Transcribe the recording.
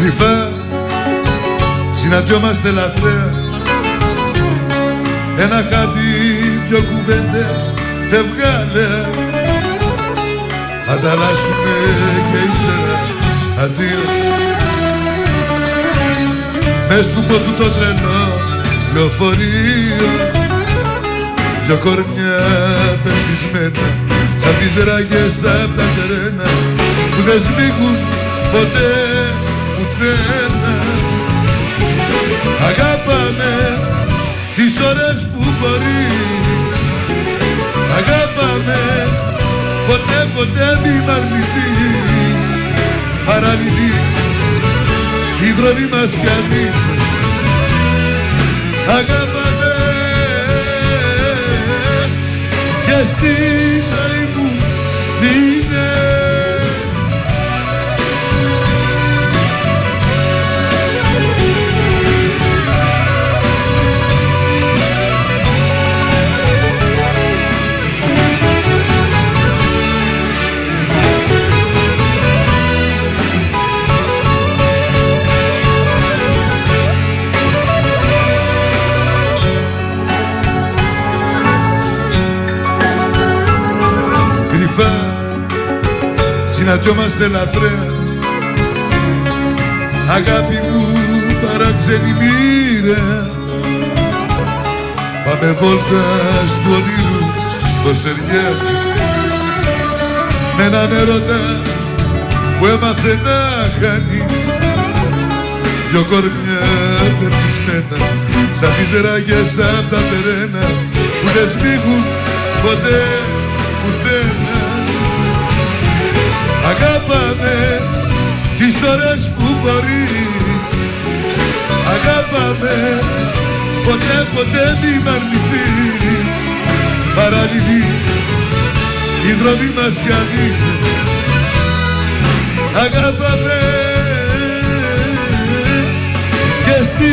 Κρυφά συναντιόμαστε λαθρέα, ένα χάδι, δυο κουβέντες φευγάλε, ανταλλάσσουμε και ύστερα αντίο. Μες του πόθου το τρελό λεωφορείο, δυο κορμιά πεπισμένα σαν τις ράγες απ' τα τρένα που δεν σμίγουν ποτέ πουθένα. Αγάπαμε τις ώρες που μπορείς, αγάπαμε ποτέ ποτέ μη μ' αρνηθείς. Παράλληλοι οι δρόμοι μας κι άλλοι, αγάπαμε και στη ζωή μου μείνε. Συναντιόμαστε λαθρέα, αγάπη μου παράξενη μοίρα. Πάμε βόλτα στου όνειρου το σεριά, με έναν έρωτα που έμαθε να χάνει. Δυο κορμιά περπισμένα σαν τις ράγες απ' τα τρένα που δεν σμίγουν ποτέ πουθένα. Αγάπαμε τις ώρες που μπορείς, αγάπαμε ποτέ ποτέ μη μ' αρνηθείς. Παράλληλοι οι δρόμοι μας κι άλλοι, αγάπαμε και στη